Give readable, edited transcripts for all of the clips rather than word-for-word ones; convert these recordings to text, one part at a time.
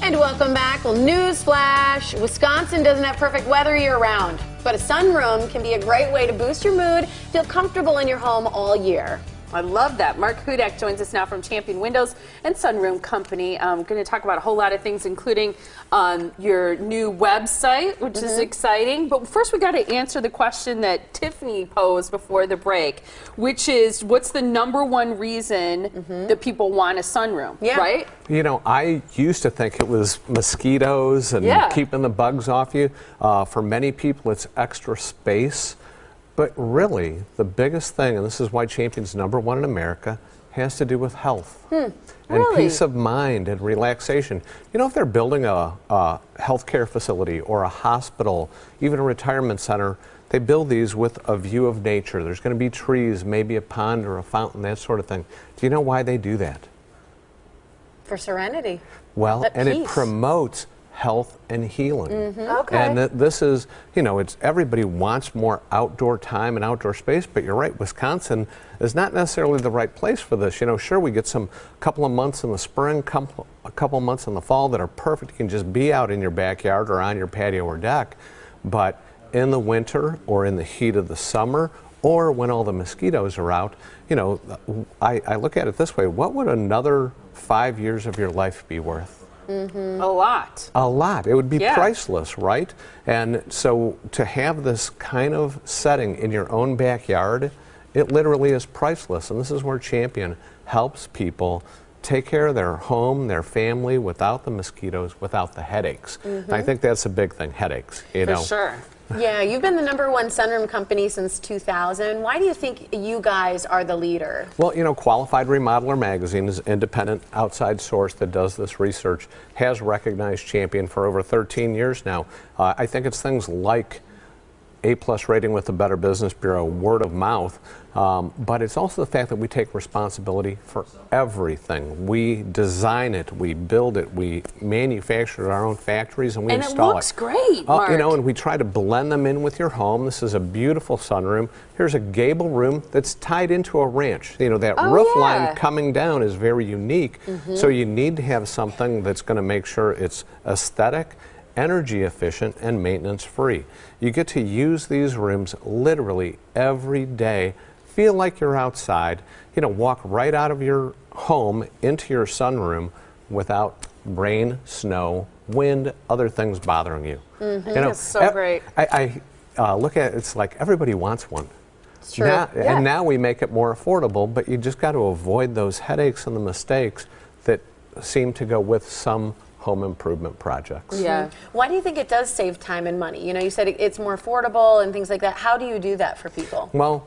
And welcome back. Well, newsflash, Wisconsin doesn't have perfect weather year-round, but a sunroom can be a great way to boost your mood, feel comfortable in your home all year. I love that. Mark Hudak joins us now from Champion Windows and Sunroom Company. I'm going to talk about a whole lot of things, including your new website, which is exciting. But first, we got to answer the question that Tiffany posed before the break, which is, what's the #1 reason that people want a sunroom? Right? You know, I used to think it was mosquitoes and keeping the bugs off you. For many people, it's extra space. But really, the biggest thing, and this is why Champion's #1 in America, has to do with health and peace of mind and relaxation. You know, if they're building a healthcare facility or a hospital, even a retirement center, they build these with a view of nature. There's going to be trees, maybe a pond or a fountain, that sort of thing. Do you know why they do that? For serenity. Well, and it promotes health and healing. And this is, you know, it's everybody wants more outdoor time and outdoor space, but you're right, Wisconsin is not necessarily the right place for this. You know, sure, we get some couple of months in the spring, a couple of months in the fall that are perfect. You can just be out in your backyard or on your patio or deck, but in the winter or in the heat of the summer or when all the mosquitoes are out, you know, I look at it this way: what would another 5 years of your life be worth? A lot. A lot. It would be priceless, right? And so to have this kind of setting in your own backyard, it literally is priceless. And this is where Champion helps people take care of their home, their family, without the mosquitoes, without the headaches. And I think that's a big thing, headaches. You know. For sure. Yeah, you've been the #1 sunroom company since 2000. Why do you think you guys are the leader? Well, you know, Qualified Remodeler Magazine is an independent outside source that does this research, has recognized Champion for over 13 years now. I think it's things like A+ rating with the Better Business Bureau, word of mouth, but it's also the fact that we take responsibility for everything. We design it, we build it, we manufacture it in our own factories, and we install it. And it looks great, Mark. You know, and we try to blend them in with your home. This is a beautiful sunroom. Here's a gable room that's tied into a ranch. You know, that roof line coming down is very unique, so you need to have something that's going to make sure it's aesthetic, energy efficient, and maintenance free. You get to use these rooms literally every day. Feel like you're outside. You know, walk right out of your home into your sunroom without rain, snow, wind, other things bothering you. You know, it's so great. I look at it, it's like everybody wants one. It's true. And now we make it more affordable, but you just got to avoid those headaches and the mistakes that seem to go with some home improvement projects. Why do you think it does save time and money? You know, you said it's more affordable and things like that. How do you do that for people? Well,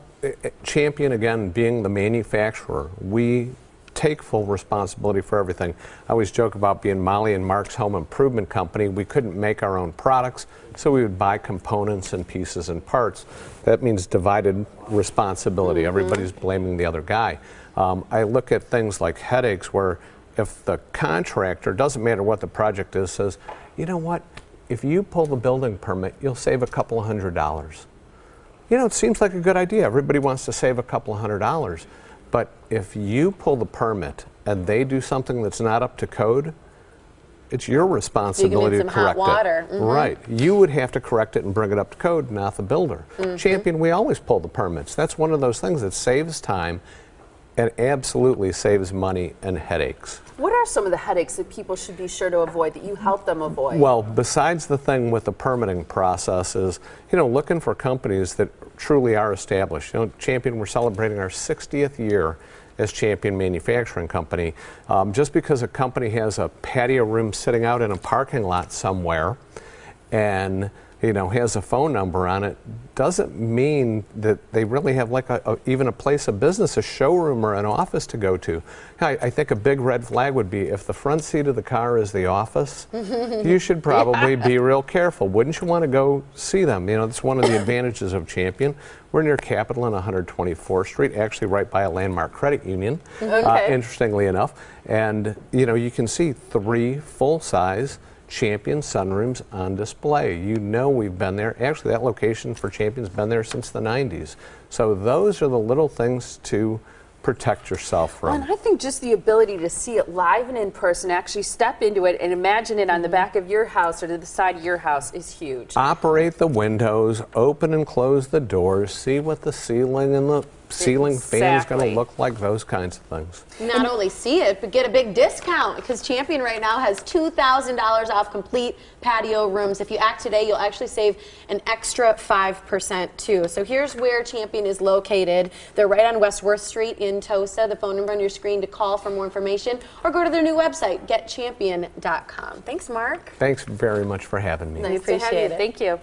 Champion, again, being the manufacturer, we take full responsibility for everything. I always joke about being Molly and Mark's home improvement company. We couldn't make our own products, so we would buy components and pieces and parts. That means divided responsibility. Everybody's blaming the other guy. I look at things like headaches where if the contractor, doesn't matter what the project is, says, you know what, if you pull the building permit, you'll save a couple of $100. You know, it seems like a good idea. Everybody wants to save a couple of $100. But if you pull the permit and they do something that's not up to code, it's your responsibility to correct it. Right. You would have to correct it and bring it up to code, not the builder. Champion, we always pull the permits. That's one of those things that saves time and absolutely saves money and headaches. What are some of the headaches that people should be sure to avoid, that you help them avoid? Well, besides the thing with the permitting process is, you know, looking for companies that truly are established. You know, Champion, we're celebrating our 60th year as Champion Manufacturing Company. Just because a company has a patio room sitting out in a parking lot somewhere and, you know, has a phone number on it, doesn't mean that they really have like even a place of business, a showroom or an office to go to. I think a big red flag would be if the front seat of the car is the office, you should probably be real careful. Wouldn't you want to go see them? You know, that's one of the advantages of Champion. We're near Capitol on 124th Street, actually right by a Landmark Credit Union, interestingly enough. And, you know, you can see 3 full-size Champion sunrooms on display. You know, we've been there. Actually, that location for Champion's been there since the 90s. So those are the little things to protect yourself Well, from. and I think just the ability to see it live and in person, actually step into it and imagine it on the back of your house or to the side of your house is huge. Operate the windows, open and close the doors, see what the ceiling and the ceiling fan is going Exactly. to look like, those kinds of things. Not only see it, but get a big discount because Champion right now has $2,000 off complete patio rooms. If you act today, you'll actually save an extra 5% too. So here's where Champion is located. They're right on West Worth Street in Tosa. The phone number on your screen to call for more information or go to their new website, getchampion.com. Thanks, Mark. Thanks very much for having me. Nice to have Appreciate you. it. Thank you.